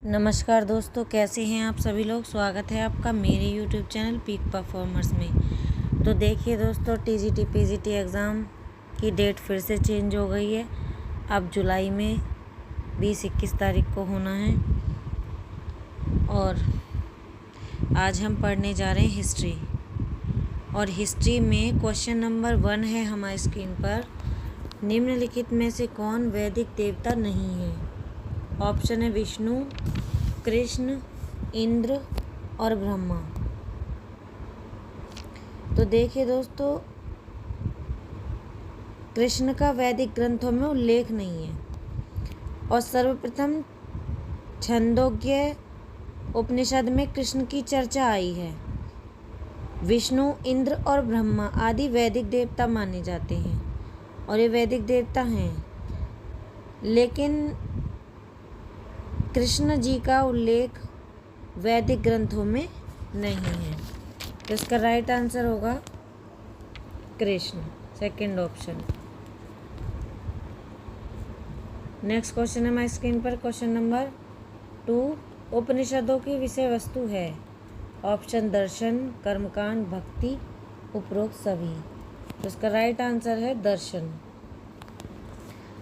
नमस्कार दोस्तों, कैसे हैं आप सभी लोग। स्वागत है आपका मेरे यूट्यूब चैनल पीक परफॉर्मर्स में। तो देखिए दोस्तों, टीजीटी पीजीटी एग्ज़ाम की डेट फिर से चेंज हो गई है। अब जुलाई में 20-21 तारीख को होना है। और आज हम पढ़ने जा रहे हैं हिस्ट्री। और हिस्ट्री में क्वेश्चन नंबर 1 है हमारी स्क्रीन पर। निम्नलिखित में से कौन वैदिक देवता नहीं है। ऑप्शन है विष्णु, कृष्ण, इंद्र और ब्रह्मा। तो देखिए दोस्तों, कृष्ण का वैदिक ग्रंथों में उल्लेख नहीं है। और सर्वप्रथम छंदोग्य उपनिषद में कृष्ण की चर्चा आई है। विष्णु, इंद्र और ब्रह्मा आदि वैदिक देवता माने जाते हैं और ये वैदिक देवता हैं, लेकिन कृष्ण जी का उल्लेख वैदिक ग्रंथों में नहीं है। तो इसका राइट आंसर होगा Krishna, second option. Next question है हमारी स्क्रीन पर। क्वेश्चन नंबर 2 उपनिषदों की विषय वस्तु है। ऑप्शन दर्शन, कर्मकांड, भक्ति, उपरोक्त सभी। तो इसका राइट आंसर है दर्शन।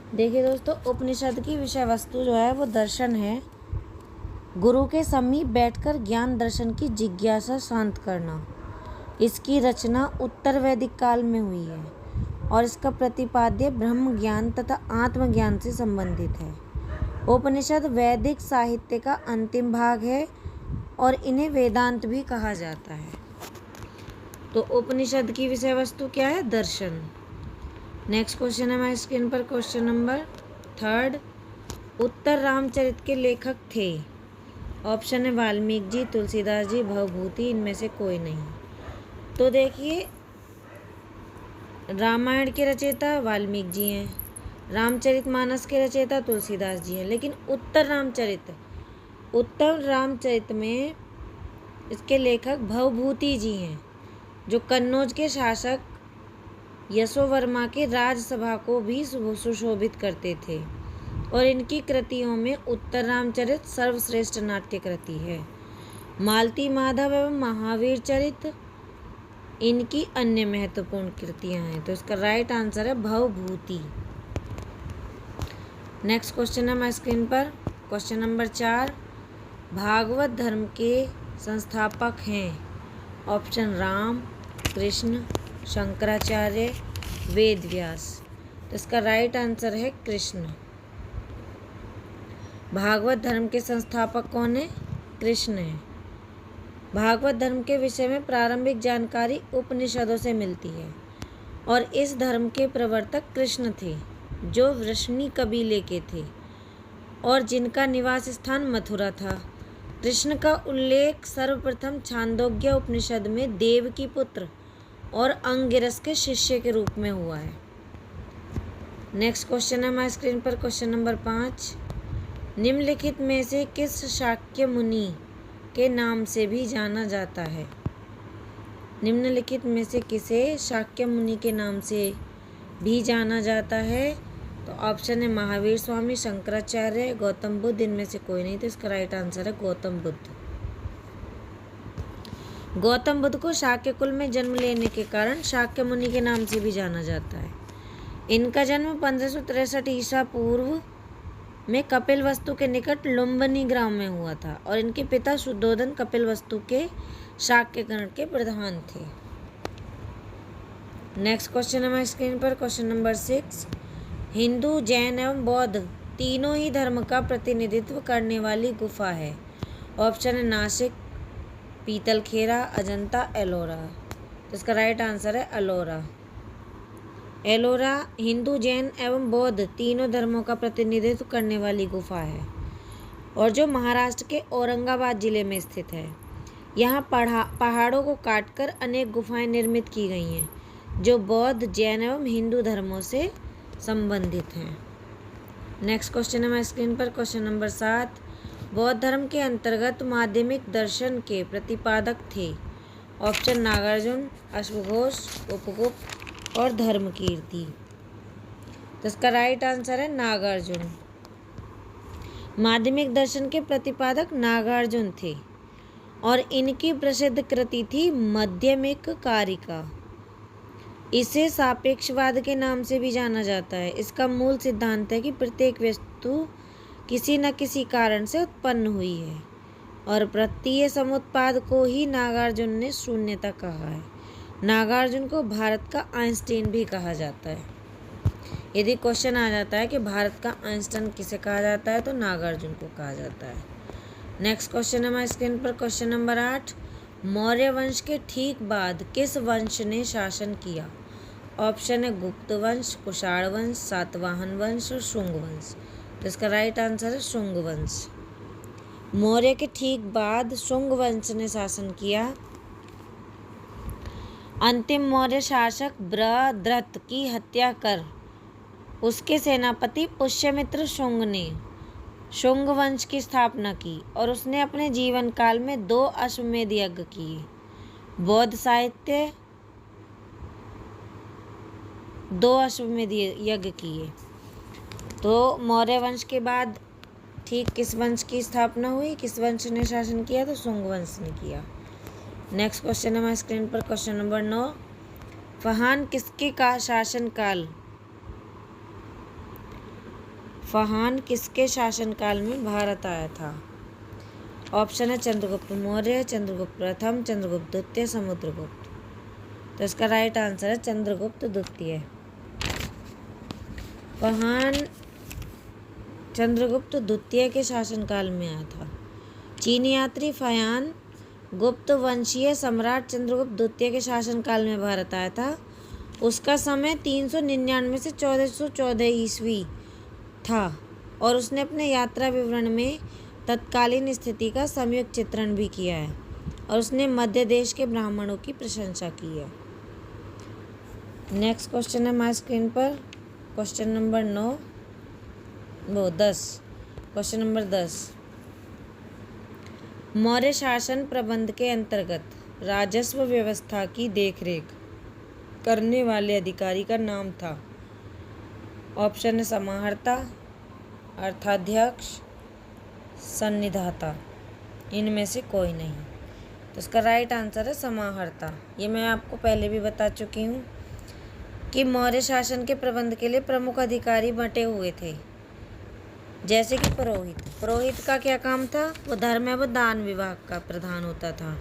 देखिए दोस्तों, उपनिषद की विषय वस्तु जो है वो दर्शन है। गुरु के समीप बैठकर ज्ञान दर्शन की जिज्ञासा शांत करना। इसकी रचना उत्तर वैदिक काल में हुई है और इसका प्रतिपाद्य ब्रह्म ज्ञान तथा आत्मज्ञान से संबंधित है। उपनिषद वैदिक साहित्य का अंतिम भाग है और इन्हें वेदांत भी कहा जाता है। तो उपनिषद की विषय वस्तु क्या है? दर्शन। नेक्स्ट क्वेश्चन है हमारी स्क्रीन पर। क्वेश्चन नंबर 3 उत्तर रामचरित के लेखक थे। ऑप्शन है वाल्मीकि जी, तुलसीदास जी, भवभूति, इनमें से कोई नहीं। तो देखिए, रामायण के रचयिता वाल्मीकि जी हैं, रामचरितमानस के रचयिता तुलसीदास जी हैं, लेकिन उत्तर रामचरित में इसके लेखक भवभूति जी हैं, जो कन्नौज के शासक यशोवर्मा के राजसभा को भी सुशोभित करते थे। और इनकी कृतियों में उत्तर रामचरित सर्वश्रेष्ठ नाट्य कृति है। मालती माधव एवं महावीर चरित इनकी अन्य महत्वपूर्ण कृतियां हैं। तो इसका राइट आंसर है भवभूति। नेक्स्ट क्वेश्चन है हमारी स्क्रीन पर। क्वेश्चन नंबर 4 भागवत धर्म के संस्थापक हैं। ऑप्शन राम, कृष्ण, शंकराचार्य, वेद व्यास। तो इसका राइट आंसर है कृष्ण। भागवत धर्म के संस्थापक कौन है? कृष्ण है। भागवत धर्म के विषय में प्रारंभिक जानकारी उपनिषदों से मिलती है और इस धर्म के प्रवर्तक कृष्ण थे, जो वृष्णि कबीले के थे और जिनका निवास स्थान मथुरा था। कृष्ण का उल्लेख सर्वप्रथम छांदोग्य उपनिषद में देव की पुत्र और अंगिरस के शिष्य के रूप में हुआ है। नेक्स्ट क्वेश्चन है हमारी स्क्रीन पर। क्वेश्चन नंबर 5 निम्नलिखित में से किस शाक्य मुनि के नाम से भी जाना जाता है? निम्नलिखित में से किसे शाक्य मुनि के नाम से भी जाना जाता है? तो ऑप्शन है महावीर स्वामी, शंकराचार्य, गौतम बुद्ध, इनमें से कोई नहीं। तो इसका राइट आंसर है गौतम बुद्ध। गौतम बुद्ध को शाक्य कुल में जन्म लेने के कारण शाक्य मुनि के नाम से भी जाना जाता है। इनका जन्म 1563 ईसा पूर्व में कपिलवस्तु के निकट लुम्बिनी ग्राम में हुआ था और इनके पिता शुद्धोधन कपिलवस्तु के शाक्यगण के प्रधान थे। नेक्स्ट क्वेश्चन है हमारी स्क्रीन पर। क्वेश्चन नंबर 6 हिंदू, जैन एवं बौद्ध तीनों ही धर्म का प्रतिनिधित्व करने वाली गुफा है। ऑप्शन है नासिक, पीतलखेरा, अजंता, एलोरा। तो इसका राइट आंसर है एलोरा। एलोरा हिंदू, जैन एवं बौद्ध तीनों धर्मों का प्रतिनिधित्व करने वाली गुफा है और जो महाराष्ट्र के औरंगाबाद जिले में स्थित है। यहाँ पहाड़ों को काटकर अनेक गुफाएं निर्मित की गई हैं, जो बौद्ध, जैन एवं हिंदू धर्मों से संबंधित हैं। नेक्स्ट क्वेश्चन है हमारी स्क्रीन पर। क्वेश्चन नंबर 7 बौद्ध धर्म के अंतर्गत माध्यमिक दर्शन के प्रतिपादक थे। ऑप्शन नागार्जुन, अश्वघोष, उपगुप्त और धर्मकीर्ति। तो इसका राइट आंसर है नागार्जुन। माध्यमिक दर्शन के प्रतिपादक नागार्जुन थे और इनकी प्रसिद्ध कृति थी माध्यमिक कारिका। इसे सापेक्षवाद के नाम से भी जाना जाता है। इसका मूल सिद्धांत है कि प्रत्येक वस्तु किसी न किसी कारण से उत्पन्न हुई है और प्रत्यय समुत्पाद को ही नागार्जुन ने शून्यता कहा है। नागार्जुन को भारत का आइंस्टीन भी कहा जाता है। यदि क्वेश्चन आ जाता है कि भारत का आइंस्टीन किसे कहा जाता है तो नागार्जुन को कहा जाता है। नेक्स्ट क्वेश्चन है हमारी स्क्रीन पर, क्वेश्चन नंबर 8। मौर्य वंश के ठीक बाद किस वंश ने शासन किया? ऑप्शन है गुप्त वंश, कुषाण वंश, सातवाहन वंश और शुंग वंश। तो इसका राइट आंसर है शुंग वंश। मौर्य के ठीक बाद शुंग वंश ने शासन किया। अंतिम मौर्य शासक बृहद्रथ की हत्या कर उसके सेनापति पुष्यमित्र शुंग ने शुंग वंश की स्थापना की और उसने अपने जीवन काल में 2 अश्वमेध यज्ञ किए। बौद्ध साहित्य 2 अश्वमेध यज्ञ किए। तो मौर्य वंश के बाद ठीक किस वंश की स्थापना हुई, किस वंश ने शासन किया? तो शुंग वंश ने किया। नेक्स्ट क्वेश्चन है हमारे स्क्रीन पर, क्वेश्चन नंबर 9। फहान किसके का शासनकाल फहान किसके शासनकाल में भारत आया था? ऑप्शन है चंद्रगुप्त मौर्य, चंद्रगुप्त प्रथम, चंद्रगुप्त द्वितीय, समुद्रगुप्त। तो इसका राइट आंसर है चंद्रगुप्त द्वितीय। फहान चंद्रगुप्त द्वितीय के शासनकाल में आया था। चीनी यात्री फयान गुप्त वंशीय सम्राट चंद्रगुप्त द्वितीय के शासनकाल में भारत आया था। उसका समय 399 से 1414 ईस्वी था और उसने अपने यात्रा विवरण में तत्कालीन स्थिति का सम्यक चित्रण भी किया है और उसने मध्य देश के ब्राह्मणों की प्रशंसा की है। नेक्स्ट क्वेश्चन है हमारी स्क्रीन पर, question number 10। Question number 10। Maurya शासन प्रबंध के अंतर्गत राजस्व व्यवस्था की देखरेख करने वाले अधिकारी का नाम था। ऑप्शन है समाहर्ता, अर्थाध्यक्ष, सन्निधाता। इनमें से कोई नहीं। तो इसका राइट आंसर है समाहर्ता। ये मैं आपको पहले भी बता चुकी हूँ कि मौर्य शासन के प्रबंध के लिए प्रमुख अधिकारी बंटे हुए थे, जैसे कि पुरोहित। पुरोहित का क्या काम था? वो धर्म एवं दान विभाग का प्रधान होता था।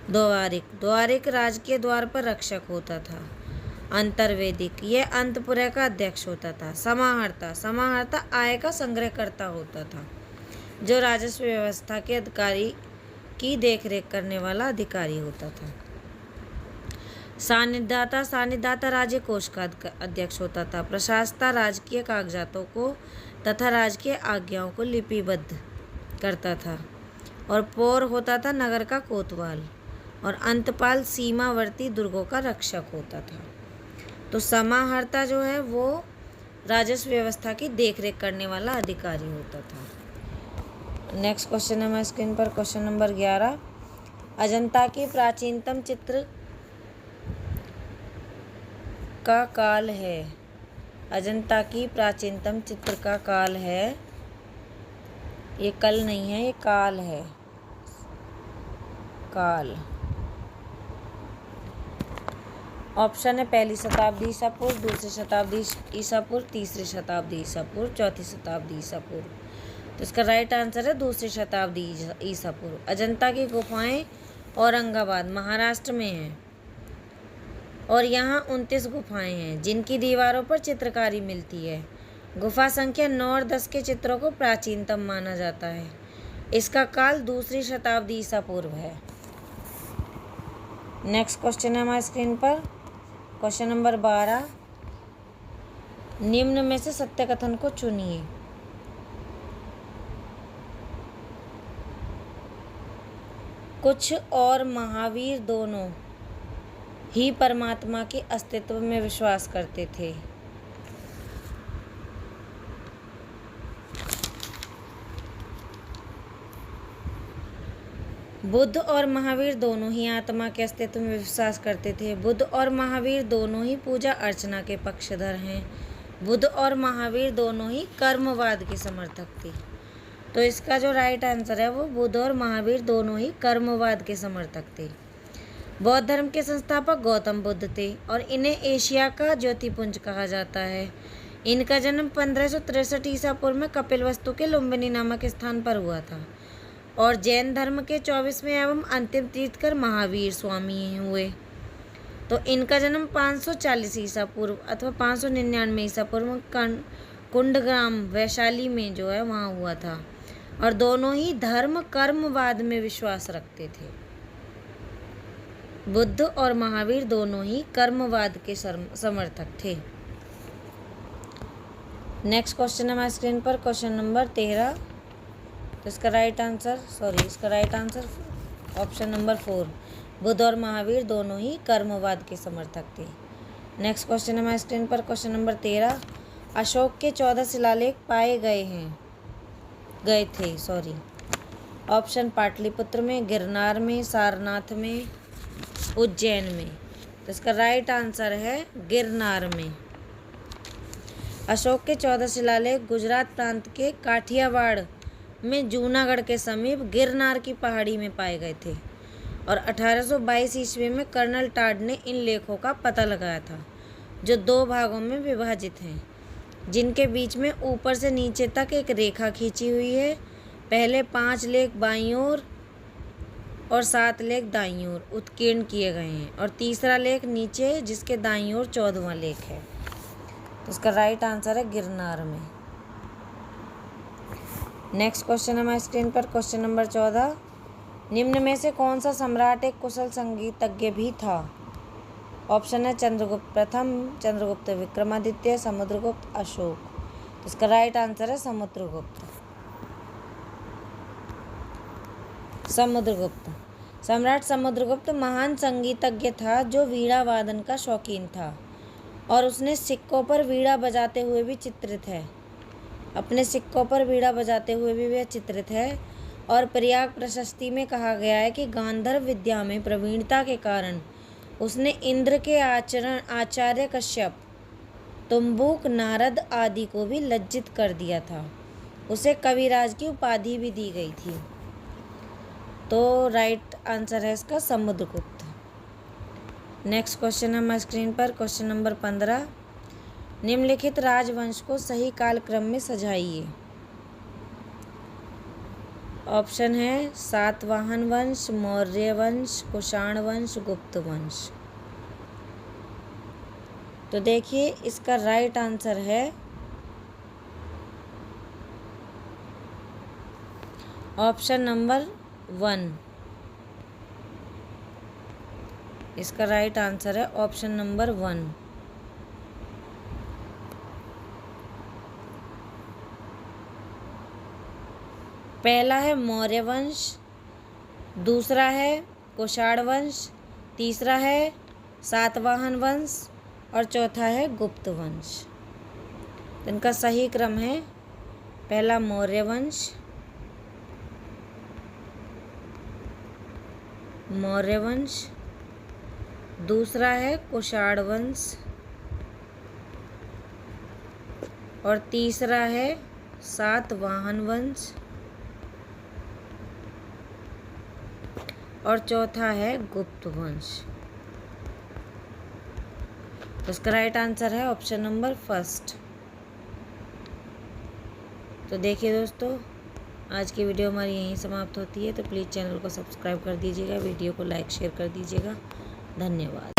द्वारिक राजकीय द्वार पर रक्षक होता था। अंतर्वेदिक यह अंतपुर का अध्यक्ष होता था। समाहर्ता आय का संग्रहकर्ता होता था, जो राजस्व व्यवस्था के अधिकारी की देखरेख करने वाला अधिकारी होता था। सानिध्याता राज्य कोष का अध्यक्ष होता था। प्रशासता राजकीय कागजातों को तथा राजकीय आज्ञाओं को लिपिबद्ध करता था। और पौर होता था नगर का कोतवाल। और अंतपाल सीमावर्ती दुर्गों का रक्षक होता था। तो समाहर्ता जो है वो राजस्व व्यवस्था की देखरेख करने वाला अधिकारी होता था। नेक्स्ट क्वेश्चन है हमारे स्क्रीन पर, क्वेश्चन नंबर 11। अजंता के प्राचीनतम चित्र का काल है। अजंता की प्राचीनतम चित्र का काल है, ये कल नहीं है, ये काल है। काल ऑप्शन है पहली शताब्दी ईसा पूर्व, दूसरी शताब्दी ईसा पूर्व, तीसरी शताब्दी ईसा पूर्व, चौथी शताब्दी ईसा पूर्व। तो इसका राइट आंसर है दूसरी शताब्दी ईसा पूर्व। अजंता की गुफाएं औरंगाबाद महाराष्ट्र में हैं और यहाँ 29 गुफाएं हैं जिनकी दीवारों पर चित्रकारी मिलती है। गुफा संख्या 9 और 10 के चित्रों को प्राचीनतम माना जाता है। इसका काल दूसरी शताब्दी ईसा पूर्व है। नेक्स्ट क्वेश्चन है हमारे स्क्रीन पर, क्वेश्चन नंबर 12। निम्न में से सत्य कथन को चुनिए। कुछ और महावीर दोनों ही परमात्मा के अस्तित्व में विश्वास करते थे। बुद्ध और महावीर दोनों ही आत्मा के अस्तित्व में विश्वास करते थे। बुद्ध और महावीर दोनों ही पूजा अर्चना के पक्षधर हैं। बुद्ध और महावीर दोनों ही कर्मवाद के समर्थक थे। तो इसका जो राइट आंसर है वो बुद्ध और महावीर दोनों ही कर्मवाद के समर्थक थे। बौद्ध धर्म के संस्थापक गौतम बुद्ध थे और इन्हें एशिया का ज्योतिपुंज कहा जाता है। इनका जन्म 1563 ईसा पूर्व में कपिलवस्तु के लुम्बिनी नामक स्थान पर हुआ था। और जैन धर्म के 24वें एवं अंतिम तीर्थकर महावीर स्वामी हुए। तो इनका जन्म 540 ईसा पूर्व अथवा 599 ईसा पूर्व में कुंडग्राम वैशाली में जो है वहाँ हुआ था। और दोनों ही धर्म कर्मवाद में विश्वास रखते थे। बुद्ध और महावीर दोनों ही कर्मवाद के समर्थक थे। नेक्स्ट क्वेश्चन है हमारे स्क्रीन पर, क्वेश्चन नंबर 13। तो इसका right answer option number 4, Buddha और महावीर दोनों ही कर्मवाद के समर्थक थे। नेक्स्ट क्वेश्चन है हमारे स्क्रीन पर, क्वेश्चन नंबर 13। अशोक के 14 शिलालेख पाए गए थे। ऑप्शन पाटलिपुत्र में, गिरनार में, सारनाथ में, उज्जैन में। तो इसका राइट आंसर है गिरनार में। अशोक के 14 शिलालेख गुजरात प्रांत के काठियावाड़ में जूनागढ़ के समीप गिरनार की पहाड़ी में पाए गए थे। और 1822 ईस्वी में कर्नल टाड ने इन लेखों का पता लगाया था, जो 2 भागों में विभाजित हैं, जिनके बीच में ऊपर से नीचे तक एक रेखा खींची हुई है। पहले 5 लेख बाईं ओर और 7 लेख दाईं ओर उत्कीर्ण किए गए हैं, और तीसरा लेख नीचे जिसके दाईं ओर 14वां लेख है। तो इसका राइट आंसर है गिरनार में। नेक्स्ट क्वेश्चन है हमारे स्क्रीन पर, क्वेश्चन नंबर 14। निम्न में से कौन सा सम्राट एक कुशल संगीतज्ञ भी था? ऑप्शन है चंद्रगुप्त प्रथम, चंद्रगुप्त विक्रमादित्य, समुद्रगुप्त, अशोक। तो इसका राइट आंसर है समुद्रगुप्त। सम्राट समुद्रगुप्त महान संगीतज्ञ था जो वीणा वादन का शौकीन था, और उसने सिक्कों पर वीणा बजाते हुए भी चित्रित है। अपने सिक्कों पर वीणा बजाते हुए भी वह चित्रित है। और प्रयाग प्रशस्ति में कहा गया है कि गांधर्व विद्या में प्रवीणता के कारण उसने इंद्र के आचार्य कश्यप, तुम्बुक, नारद आदि को भी लज्जित कर दिया था। उसे कविराज की उपाधि भी दी गई थी। तो राइट आंसर है इसका समुद्रगुप्त। नेक्स्ट क्वेश्चन है हमारे स्क्रीन पर, क्वेश्चन नंबर 15। निम्नलिखित राजवंश को सही कालक्रम में सजाइए। ऑप्शन है सातवाहन वंश, मौर्य वंश, कुषाण वंश, गुप्त वंश। तो देखिए इसका राइट आंसर है ऑप्शन नंबर 1। इसका राइट आंसर है ऑप्शन नंबर 1। पहला है मौर्य वंश, दूसरा है कुषाण वंश, तीसरा है सातवाहन वंश और चौथा है गुप्त वंश। इनका सही क्रम है पहला मौर्य वंश, दूसरा है कुषाण वंश और तीसरा है सातवाहन वंश और चौथा है गुप्त वंश। तो इसका राइट आंसर है ऑप्शन नंबर 1। तो देखिए दोस्तों, आज की वीडियो हमारी यहीं समाप्त होती है। तो प्लीज़ चैनल को सब्सक्राइब कर दीजिएगा, वीडियो को लाइक शेयर कर दीजिएगा। धन्यवाद।